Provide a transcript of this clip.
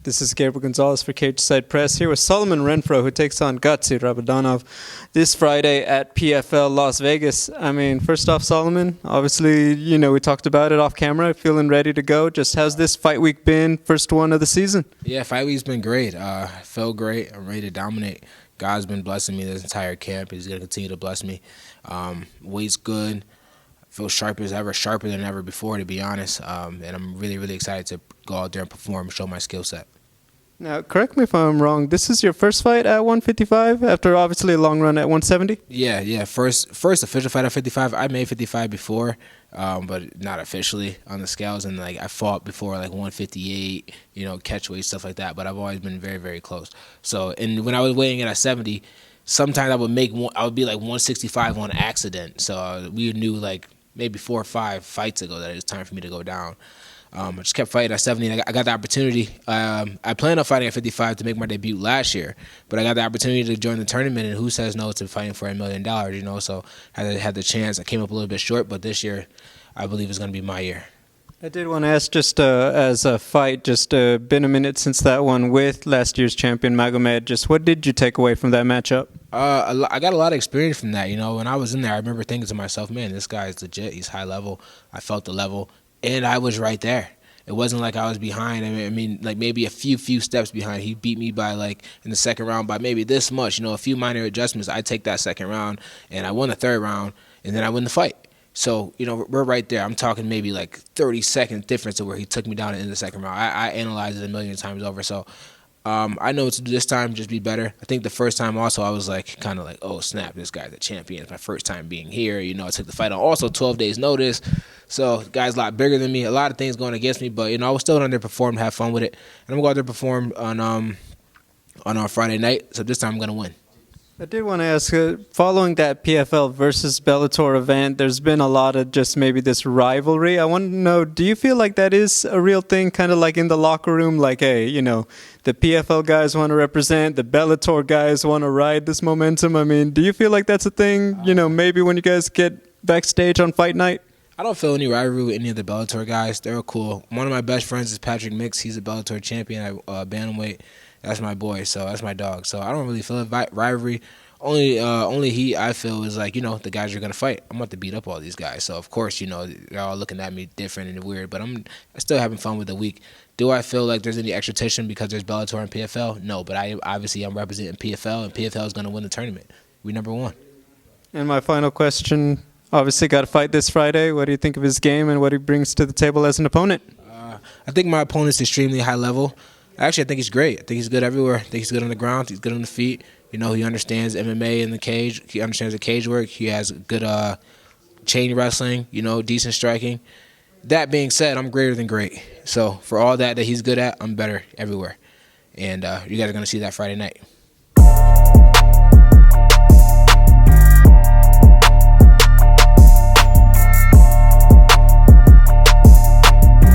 This is Gabriel Gonzalez for Cage Side Press here with Solomon Renfro, who takes on Gadzhi Rabadanov this Friday at PFL Las Vegas. I mean, first off, Solomon, obviously, we talked about it off camera, feeling ready to go. Just how's this fight week been? First one of the season. Yeah, fight week's been great. Felt great. I'm ready to dominate. God's been blessing me this entire camp. He's going to continue to bless me. Weight's good. Feel sharp as ever, sharper than ever before, to be honest. And I'm really, really excited to go out there and perform and show my skill set. Now, correct me if I'm wrong. This is your first fight at 155 after obviously a long run at 170? Yeah. First official fight at 55. I made 55 before, but not officially on the scales. And I fought before 158, catch weight, stuff like that. But I've always been very, very close. So, and when I was weighing in at 70, sometimes I would be 165 on accident. So we knew maybe 4 or 5 fights ago that it was time for me to go down. I just kept fighting at 70, and I got the opportunity. I planned on fighting at 55 to make my debut last year, but I got the opportunity to join the tournament, and who says no to fighting for $1 million, so I had the chance. I came up a little bit short, but this year I believe is going to be my year. I did want to ask, just as a fight, just been a minute since that one with last year's champion Magomed. Just what did you take away from that matchup? I got a lot of experience from that. When I was in there, I remember thinking to myself, man, this guy is legit. He's high level. I felt the level, and I was right there. It wasn't like I was behind. I mean, maybe a few steps behind. He beat me by in the second round by maybe this much. A few minor adjustments. I take that second round, and I won the third round, and then I win the fight. So, we're right there. I'm talking maybe 30-second difference of where he took me down in the second round. I analyzed it a million times over. So, I know what to do this time, just be better. I think the first time also I was oh, snap, this guy's a champion. It's my first time being here. I took the fight on also 12 days notice. So, the guy's a lot bigger than me. A lot of things going against me, but, I was still going to perform, have fun with it. And I'm going to go out there perform on Friday night. So, this time I'm going to win. I did want to ask, following that PFL versus Bellator event, there's been a lot of just maybe this rivalry. I want to know, do you feel like that is a real thing, kind of like in the locker room? Hey, the PFL guys want to represent, the Bellator guys want to ride this momentum. I mean, do you feel like that's a thing, maybe when you guys get backstage on fight night? I don't feel any rivalry with any of the Bellator guys. They're cool. One of my best friends is Patrick Mix. He's a Bellator champion at bantamweight. That's my boy, so that's my dog. So I don't really feel a rivalry. Only I feel is the guys you're gonna fight. I'm about to beat up all these guys. So of course, they're all looking at me different and weird. But I'm still having fun with the week. Do I feel like there's any extra tension because there's Bellator and PFL? No, but I'm representing PFL, and PFL is gonna win the tournament. We number one. And my final question. Obviously, got to fight this Friday. What do you think of his game and what he brings to the table as an opponent? I think my opponent's extremely high level. Actually, I think he's great. I think he's good everywhere. I think he's good on the ground. He's good on the feet. He understands MMA in the cage. He understands the cage work. He has good chain wrestling, decent striking. That being said, I'm greater than great. So for all that he's good at, I'm better everywhere. And you guys are going to see that Friday night.